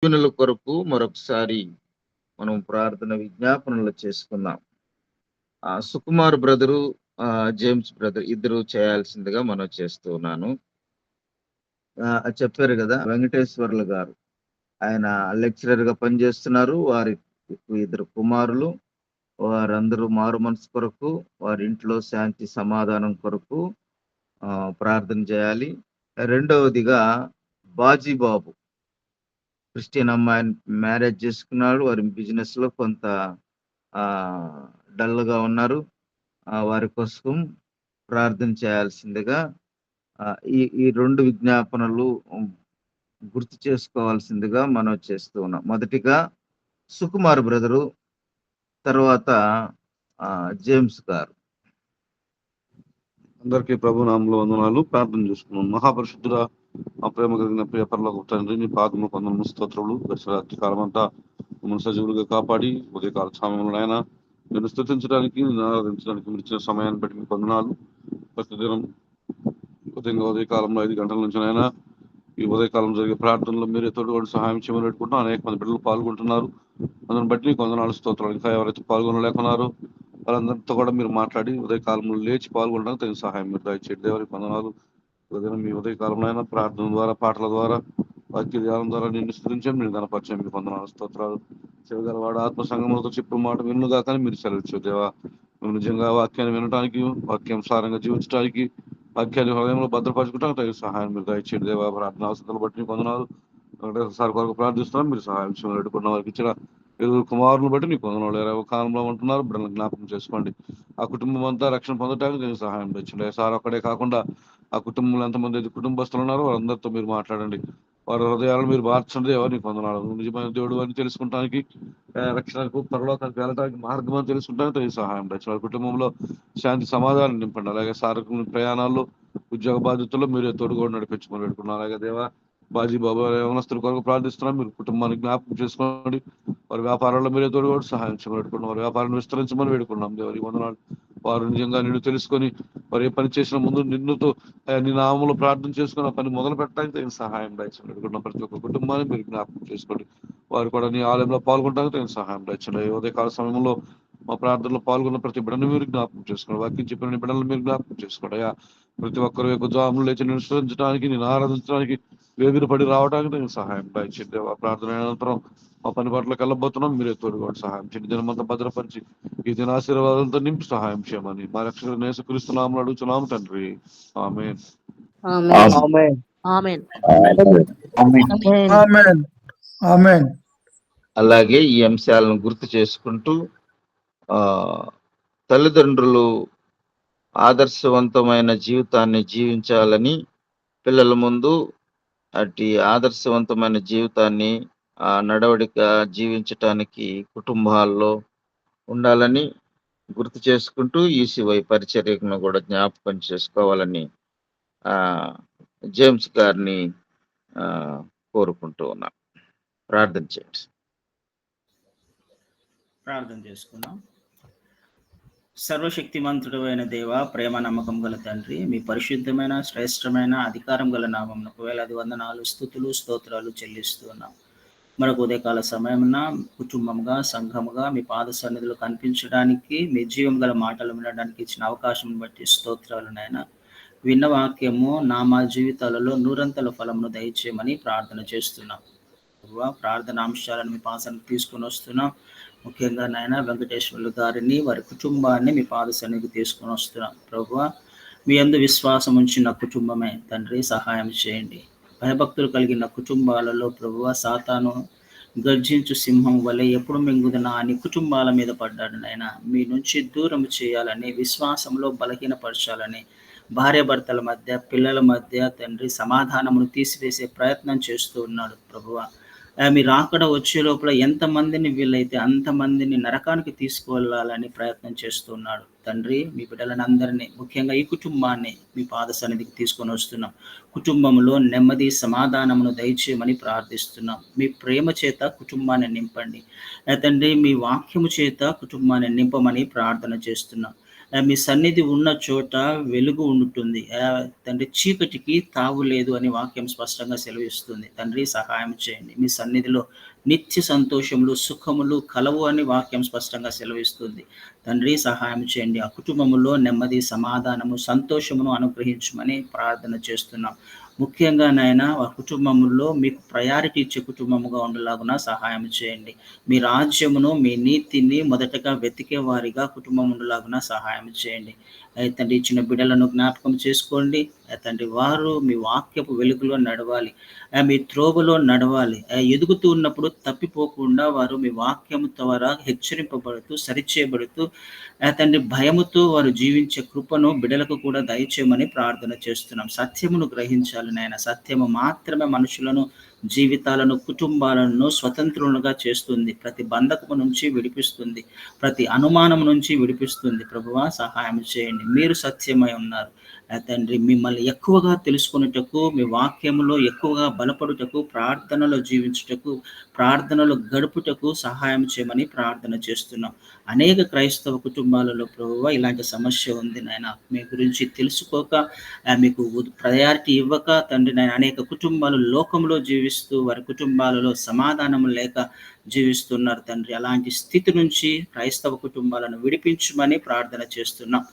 దీవెనల కొరకు మరొకసారి మనం ప్రార్థన విజ్ఞాపనలు చేసుకుందాం. సుకుమార్ బ్రదరు, జేమ్స్ బ్రదర్ ఇద్దరు చేయాల్సిందిగా మనం చేస్తూ ఉన్నాను. చెప్పారు కదా వెంకటేశ్వర్లు గారు, ఆయన లెక్చరర్ గా పనిచేస్తున్నారు. వారి ఇద్దరు కుమారులు, వారందరూ మారు మనసు కొరకు, వారి ఇంట్లో శాంతి సమాధానం కొరకు ప్రార్థన చేయాలి. రెండవదిగా బాజీబాబు క్రిస్టియన్ అమ్మాయిని మ్యారేజ్ చేసుకున్నాడు. వారి బిజినెస్ లో కొంత డల్ గా ఉన్నారు. వారి కోసం ప్రార్థన చేయాల్సిందిగా ఈ రెండు విజ్ఞాపనలు గుర్తు చేసుకోవాల్సిందిగా మనం చేస్తూ ఉన్నాం. మొదటిగా సుకుమార్ బ్రదరు, తర్వాత జేమ్స్ గారు. అందరికీ ప్రభు నామంలో వందనాలు. ప్రార్థన చేసుకున్నాం. మహాపరిశుద్ధుడ, మా ప్రేమ కలిగిన ప్రియ పరలోకపు తండ్రి, నీ పాదము కొందరు స్తోత్రములు. రాత్రి కాలం అంతా మమ్మల్ని సజీవులుగా కాపాడి ఉదయకాల సమయంలో ఆయన నేను స్తుతించడానికి, నేను ఆరాధించడానికి మీరు ఇచ్చిన సమయాన్ని బట్టి మీకు వందనాలు. ప్రతిదినం ఉదయకాలంలో 5 గంటల నుంచి అయినా ఈ ఉదయకాలం జరిగే ప్రార్థనలో మీరే తోడుగోడు సహాయం చేయమని పెట్టుకుంటున్నాం. అనేక మంది బిడ్డలు పాల్గొంటున్నారు. అందుని బట్టి మీకు వందనాలు, స్తోత్రాలు. ఇంకా ఎవరైతే పాల్గొనలేకున్నారో వాళ్ళందరితో కూడా మీరు మాట్లాడి ఉదయకాలంలో లేచి పాల్గొనడానికి తగిన సహాయం మీరు దయచేయండి. దేవునికి వందనాలు. ఉదయం మీ ఉదయకాలంలో అయినా ప్రార్థన ద్వారా, పాటల ద్వారా, వాక్య ధ్యానం ద్వారా నిన్ను స్తుతించండి. మీరు కనపరచండి. మీకు వందనాలు, స్తోత్రాలు. చెవిగలవాడు ఆత్మ సంగములతో చెప్పు మాట విన్నుగా కానీ మీరు సెలవిచ్చు దేవా. మేము నిజంగా వాక్యాన్ని వినడానికి, వాక్యానుసారంగా జీవించడానికి, వాక్యాన్ని హృదయంలో భద్రపరచుకుంటానికి తగిన సహాయం మీరు దయచేయండి దేవా. ప్రార్థన అవసరాలు బట్టి మీకు వందనాలు. ఒకటేసారి కొరకు ప్రార్థిస్తున్నాం. మీరు సహాయం చేయమని అడుగుకున్న వారికి ఇచ్చిన ఇరువురు కుమారులను బట్టి నీకు వందనాలు. 20 కాలంలో ఉంటున్నారు, బిడ్డలను జ్ఞాపకం చేసుకోండి. ఆ కుటుంబం అంతా రక్షణ పొందడానికి నేను సహాయం తెచ్చండి. సార్ ఒక్కడే కాకుండా ఆ కుటుంబంలో ఎంతమంది కుటుంబస్తులు ఉన్నారో వారందరితో మీరు మాట్లాడండి. వారి హృదయాలను మీరు మార్చండి. ఎవరు నీకు వందనాలు. నిజమైన దేవుడు అని తెలుసుకుంటానికి, రక్షణకు, పరలోకానికి వెళ్ళడానికి మార్గం అని తెలుసుకుంటానికి తగిన సహాయం తెచ్చండి. వారి కుటుంబంలో శాంతి సమాధానం నింపండి. అలాగే సారక ప్రయాణాల్లో, ఉద్యోగ బాధ్యతల్లో మీరే తోడుగా నడిపించుకొని పెట్టుకున్నారు. అలాగే దేవా బాజీబాబు యవనస్తుల కొరకు ప్రార్థిస్తున్నాం. మీరు కుటుంబాన్ని జ్ఞాపకం చేసుకోండి. వారి వ్యాపారాల్లో మీరే తోడుగోడు సహాయం చేయమని పెట్టుకున్నాం. వారి వ్యాపారాన్ని విస్తరించమని పెట్టుకున్నాం. దేవుడి వందనాలు. వారు నిజంగా నిన్ను తెలుసుకొని వారు ఏ పని చేసిన ముందు నిన్నుతో నీ నామంలో ప్రార్థన చేసుకుని ఆ పని మొదలు పెట్టడానికి తగిన సహాయం దయచండి. పెట్టుకున్న ప్రతి ఒక్క కుటుంబాన్ని మీరు జ్ఞాపకం చేసుకోండి. వారు కూడా నీ ఆలయంలో పాల్గొనడానికి తగిన సహాయం దయచండి. ఉదయకాల సమయంలో మా ప్రార్థనలో పాల్గొన్న ప్రతి బిడ్డను మీరు జ్ఞాపకం చేసుకోండి. వాక్యం చెప్పిన బిడ్డలను మీరు జ్ఞాపకం చేసుకోండి. అయ్యా ప్రతి ఒక్కరు యొక్క జాములు లేచి నిశ్చరించడానికి, నేను ఆరాధించడానికి, వేగిరపడి రావడానికి నేను సహాయం దయచేయండి. ప్రార్థన అనంతరం మా పని పట్లకు వెళ్ళబోతున్నాం. మీరే తోడుగోడు సహాయం చేయండి. దినమంతా భద్రపరిచి ఈ దిన ఆశీర్వాదాలతో నింపి సహాయం చేయమని మా రక్షకుడు యేసుక్రీస్తు నామములో అడుగుతున్నాము తండ్రి. ఆమేన్. అలాగే ఈ అంశాలను గుర్తు చేసుకుంటూ తల్లిదండ్రులు ఆదర్శవంతమైన జీవితాన్ని జీవించాలని, పిల్లల ముందు అటు ఆదర్శవంతమైన జీవితాన్ని నడవడిక జీవించటానికి కుటుంబాల్లో ఉండాలని గుర్తు చేసుకుంటూ ఈసీవై పరిచర్యను కూడా జ్ఞాపకం చేసుకోవాలని జేమ్స్ గారిని కోరుకుంటూ ఉన్నా. ప్రార్థన చేయండి. ప్రార్థన చేసుకున్నాం. సర్వశక్తిమంతుడు అయిన దేవ, ప్రేమ నమ్మకం గల తండ్రి, మీ పరిశుద్ధమైన శ్రేష్టమైన అధికారం గల నామమునకు వేలాది వందనాలు, స్తుతులు, స్తోత్రాలు చెల్లిస్తున్నాం. మరొక ఉదయకాల సమయమున కుటుంబంగా, సంఘముగా మీ పాద సన్నిధిలో కనిపించడానికి, మీ జీవం గల మాటలు వినడానికి ఇచ్చిన అవకాశం బట్టి స్తోత్రాలు నాయన. విన్న వాక్యము మా జీవితాలలో నూరంతల ఫలమును దయచేయమని ప్రార్థన చేస్తున్నాం. ప్రార్థన అంశాలను మీ పాసానికి తీసుకొని వస్తున్నాం. ముఖ్యంగా నాయన వెంకటేశ్వర్లు గారిని, వారి కుటుంబాన్ని మీ పాద సన్నిధికి తీసుకొని వస్తున్నాం. ప్రభువా, మీ యందు విశ్వాసం ఉంచిన కుటుంబమే తండ్రి, సహాయం చేయండి. భయభక్తులు కలిగిన కుటుంబాలలో ప్రభువా, సాతాను గర్జించు సింహం వలె ఎప్పుడు మింగుదనా అని కుటుంబాల మీద పడ్డాడు నాయన. మీ నుంచి దూరం చేయాలని, విశ్వాసంలో బలహీనపరచాలని, భార్యాభర్తల మధ్య, పిల్లల మధ్య తండ్రి సమాధానమును తీసివేసే ప్రయత్నం చేస్తూ ఉన్నాడు. ప్రభువా, మీరు అక్కడ వచ్చే లోపల ఎంతమందిని వీలైతే అంతమందిని నరకానికి తీసుకువెళ్ళాలని ప్రయత్నం చేస్తున్నాడు. తండ్రి, మీ బిడ్డలను అందరినీ, ముఖ్యంగా ఈ కుటుంబాన్ని మీ పాద సన్నిధికి తీసుకొని వస్తున్నాం. కుటుంబంలో నెమ్మది సమాధానమును దయచేయమని ప్రార్థిస్తున్నాం. మీ ప్రేమ చేత కుటుంబాన్ని నింపండి తండ్రి. మీ వాక్యము చేత కుటుంబాన్ని నింపమని ప్రార్థన చేస్తున్నాం. మీ సన్నిధి ఉన్న చోట వెలుగు ఉంటుంది. తండ్రి చీకటికి తావు లేదు అని వాక్యం స్పష్టంగా సెలవిస్తుంది. తండ్రి సహాయం చేయండి. మీ సన్నిధిలో నిత్య సంతోషములు, సుఖములు కలవు అని వాక్యం స్పష్టంగా సెలవిస్తుంది. తండ్రి సహాయం చేయండి. ఆ కుటుంబములో నెమ్మది, సమాధానము, సంతోషమును అనుగ్రహించమని ప్రార్థన చేస్తున్నాం. ముఖ్యంగా నాయన ఆ కుటుంబములో మీకు ప్రయారిటీ ఇచ్చే కుటుంబముగా ఉండేలాగున సహాయం చేయండి. మీ రాజ్యమును, మీ నీతిని మొదటగా వెతికే వారిగా కుటుంబం ఉండేలాగున సహాయం చేయండి. తండ్రి ఇచ్చిన బిడ్డలను జ్ఞాపకం చేసుకోండి. తండ్రి వారు మీ వాక్యపు వెలుగులో నడవాలి, మీ త్రోవలో నడవాలి. ఎదుగుతూ ఉన్నప్పుడు తప్పిపోకుండా వారు మీ వాక్యము ద్వారా హెచ్చరింపబడుతూ, సరిచేయబడుతూ తండ్రి భయముతో వారు జీవించే కృపను బిడ్డలకు కూడా దయచేయమని ప్రార్థన చేస్తున్నాం. సత్యమును గ్రహించాలి నాయన. సత్యము మాత్రమే మనుషులను, జీవితాలను, కుటుంబాలను స్వతంత్రులుగా చేస్తుంది. ప్రతి బంధకము నుంచి విడిపిస్తుంది, ప్రతి అనుమానం నుంచి విడిపిస్తుంది. ప్రభువా సహాయం చేయండి. మీరు సత్యమై ఉన్నారు తండ్రి. మిమ్మల్ని ఎక్కువగా తెలుసుకునేటకు, మీ వాక్యములో ఎక్కువగా బలపడుటకు, ప్రార్థనలో జీవించుటకు, ప్రార్థనలో గడుపుటకు సహాయం చేయమని ప్రార్థన చేస్తున్నాం. అనేక క్రైస్తవ కుటుంబాలలో ప్రభువా ఇలాంటి సమస్య ఉంది నాయన. మీ గురించి తెలుసుకోక, మీకు ప్రయారిటీ ఇవ్వక తండ్రి నాయన అనేక కుటుంబాలు లోకంలో జీవిస్తూ వారి కుటుంబాలలో సమాధానం లేక జీవిస్తున్నారు తండ్రి. అలాంటి స్థితి నుంచి క్రైస్తవ కుటుంబాలను విడిపించమని ప్రార్థన చేస్తున్నాం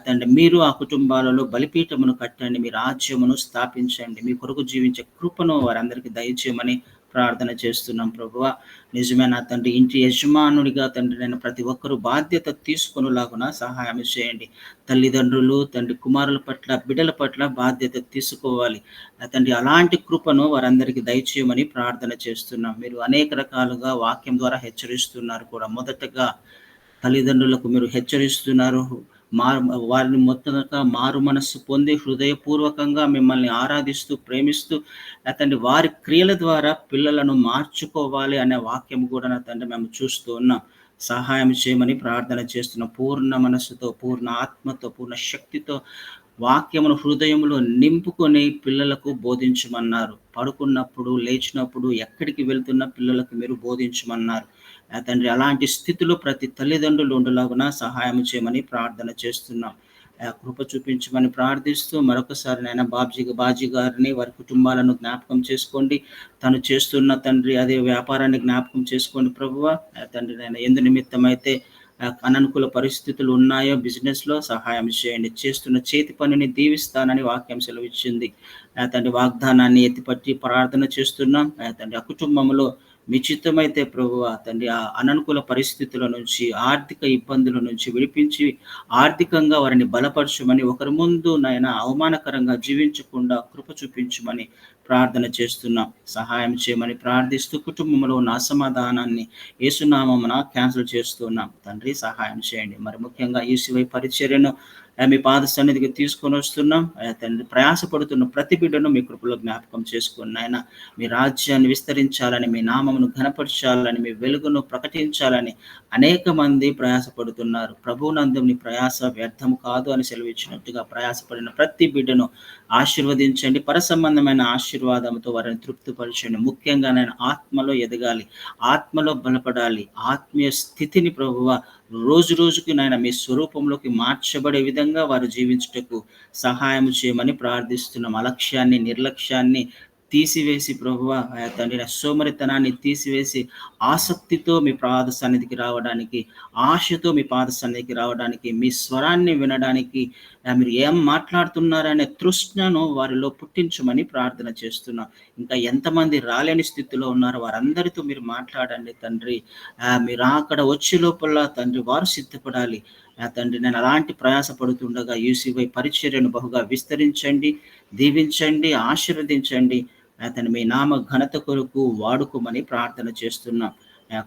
తండ్రి. మీరు ఆ కుటుంబాలలో బలిపీఠమును కట్టండి, మీ రాజ్యమును స్థాపించండి, మీ కొరకు జీవించే కృపను వారందరికీ దయచేయమని ప్రార్థన చేస్తున్నాం ప్రభువా. నిజమే నా తండ్రి, ఇంటి యజమానుడిగా తండ్రి నేను ప్రతి ఒక్కరూ బాధ్యత తీసుకొనులాగున సహాయం చేయండి. తల్లిదండ్రులు తండ్రి కుమారుల పట్ల, బిడ్డల పట్ల బాధ్యత తీసుకోవాలి తండ్రి. అలాంటి కృపను వారందరికీ దయచేయమని ప్రార్థన చేస్తున్నాం. మీరు అనేక రకాలుగా వాక్యం ద్వారా హెచ్చరిస్తున్నారు కూడా. మొదటగా తల్లిదండ్రులకు మీరు హెచ్చరిస్తున్నారు, వారిని మొత్తంగా మారు మనస్సు పొంది హృదయపూర్వకంగా మిమ్మల్ని ఆరాధిస్తూ, ప్రేమిస్తూ తండ్రి వారి క్రియల ద్వారా పిల్లలను మార్చుకోవాలి అనే వాక్యం కూడా నా తండ్రి మేము చూస్తూ ఉన్నాం. సహాయం చేయమని ప్రార్థన చేస్తున్నాం. పూర్ణ మనస్సుతో, పూర్ణ ఆత్మతో, పూర్ణ శక్తితో వాక్యమును హృదయంలో నింపుకొని పిల్లలకు బోధించమన్నారు. పడుకున్నప్పుడు, లేచినప్పుడు, ఎక్కడికి వెళ్తున్న పిల్లలకు మీరు బోధించమన్నారు తండ్రి. అలాంటి స్థితిలో ప్రతి తల్లిదండ్రులు ఉండలాగున సహాయం చేయమని ప్రార్థన చేస్తున్నాం. కృప చూపించమని ప్రార్థిస్తూ మరొకసారి నాయన బాజీ గారిని, వారి కుటుంబాలను జ్ఞాపకం చేసుకోండి. తను చేస్తున్న తండ్రి అదే వ్యాపారాన్ని జ్ఞాపకం చేసుకోండి ప్రభువా. తండ్రి నాయన ఎందు నిమిత్తమైతే అననుకూల పరిస్థితులు ఉన్నాయో బిజినెస్ లో సహాయం చేయండి. చేస్తున్న చేతి పనిని దీవిస్తానని వాక్యం సెలవిచ్చింది తండ్రి. వాగ్దానాన్ని ఎత్తిపట్టి ప్రార్థన చేస్తున్నాం తండ్రి. ఆ కుటుంబంలో మీ చిత్తమైతే ప్రభువా తండ్రి ఆ అననుకూల పరిస్థితుల నుంచి, ఆర్థిక ఇబ్బందుల నుంచి విడిపించి ఆర్థికంగా వారిని బలపరచమని, ఒకరి ముందు నాయన అవమానకరంగా జీవించకుండా కృప చూపించమని ప్రార్థన చేస్తున్నాం. సహాయం చేయమని ప్రార్థిస్తూ కుటుంబంలో ఉన్న అసమాధానాన్ని యేసునామమున క్యాన్సిల్ చేస్తున్నాం తండ్రి. సహాయం చేయండి. మరి ముఖ్యంగా యేసువై పరిచర్యను మీ పాద సన్నిధికి తీసుకొని వస్తున్నాం తండ్రి. ప్రయాసపడుతున్న ప్రతి బిడ్డను మీ కృపలో జ్ఞాపకం చేసుకుని ఆయన మీ రాజ్యాన్ని విస్తరించాలని, మీ నామమును ఘనపరచాలని, మీ వెలుగును ప్రకటించాలని అనేక మంది ప్రయాసపడుతున్నారు. ప్రభువునందు మీ ప్రయాస వ్యర్థము కాదు అని సెలవిచ్చినట్టుగా ప్రయాసపడిన ప్రతి బిడ్డను ఆశీర్వదించండి. పరసంబంధమైన ఆశీర్వాదంతో వారిని తృప్తిపరచండి. ముఖ్యంగా నేను ఆత్మలో ఎదగాలి, ఆత్మలో బలపడాలి. ఆత్మీయ స్థితిని ప్రభువ రోజు రోజుకి నాయన మీ స్వరూపంలోకి మార్చబడే విధంగా వారు జీవించుటకు సహాయం చేయమని ప్రార్థిస్తున్నాం. అలక్ష్యాన్ని, నిర్లక్ష్యాన్ని తీసివేసి ప్రభువ తండ్రి సోమరితనాన్ని తీసివేసి ఆసక్తితో మీ పాద సన్నిధికి రావడానికి, ఆశతో మీ పాద సన్నిధికి రావడానికి, మీ స్వరాన్ని వినడానికి, మీరు ఏం మాట్లాడుతున్నారనే తృష్ణను వారిలో పుట్టించమని ప్రార్థన చేస్తున్నాం. ఇంకా ఎంతమంది రాలేని స్థితిలో ఉన్నారో వారందరితో మీరు మాట్లాడండి తండ్రి. మీరు అక్కడ వచ్చే లోపల తండ్రి వారు సిద్ధపడాలి తండ్రి. నేను అలాంటి ప్రయాసపడుతుండగా యూసీవై పరిచర్యను బహుగా విస్తరించండి, దీవించండి, ఆశీర్వదించండి. అతను మీ నామ ఘనత కొరకు వాడుకోమని ప్రార్థన చేస్తున్నాం.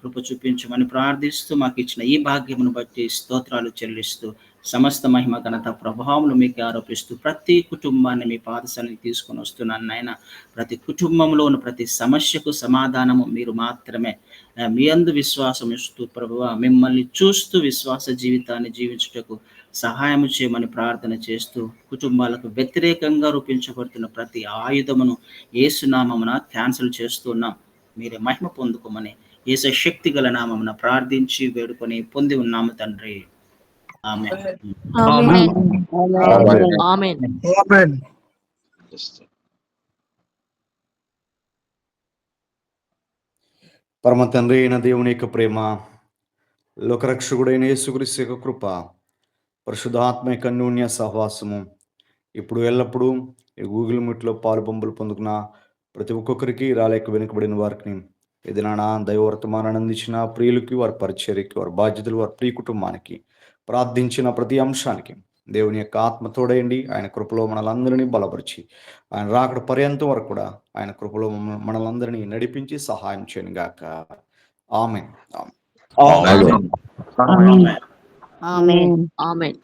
కృప చూపించమని ప్రార్థిస్తూ మాకు ఇచ్చిన ఈ భాగ్యమును బట్టి స్తోత్రాలు చెల్లిస్తూ సమస్త మహిమ ఘనత ప్రభావములు మీకు ఆరోపిస్తూ ప్రతి కుటుంబాన్ని మీ పాదశానికి తీసుకొని వస్తున్నాను నాయన. ప్రతి కుటుంబంలో ఉన్న ప్రతి సమస్యకు సమాధానము మీరు మాత్రమే. మీ అందు విశ్వాసం ఇస్తూ ప్రభువా మిమ్మల్ని చూస్తూ విశ్వాస జీవితాన్ని జీవించుటకు సహాయం చేయమని ప్రార్థన చేస్తూ కుటుంబాలకు వ్యతిరేకంగా రూపించబడుతున్న ప్రతి ఆయుధమును యేసునామమున క్యాన్సిల్ చేస్తున్నాం. మీరే మహిమ పొందుకోమని యేసు శక్తి గల నామమున ప్రార్థించి వేడుకొని పొంది ఉన్నాము తండ్రి. ఆమేన్. ఆమేన్. ఆమేన్. ఆమేన్. పరమ తండ్రి అయిన దేవుని యొక్క ప్రేమ, లోకరక్షకుడైన యేసుక్రీస్తు యొక్క కృప, పరిశుద్ధాత్మ యొక్క అన్యోన్య సహవాసము ఇప్పుడు ఎల్లప్పుడూ ఈ గూగుల్ మీట్లో పాలు పంపులు పొందుకున్న ప్రతి ఒక్కొక్కరికి రాలేక వెనుకబడిన వారికి ఏదైనా దైవవర్తమానాన్ని అందించిన ప్రియులకి, వారి పరిచర్యకి, వారి బాధ్యతలు, వారి ప్రియ కుటుంబానికి ప్రార్థించిన ప్రతి అంశానికి దేవుని యొక్క ఆత్మ తోడయండి. ఆయన కృపలో మనలందరినీ బలపరిచి ఆయన రాకడ పర్యంతం వరకు కూడా ఆయన కృపలో మనలందరినీ నడిపించి సహాయం చేయను గాక. ఆమేన్. ఆమేన్. ఆమేన్. ఆమేన్. ఆమేన్.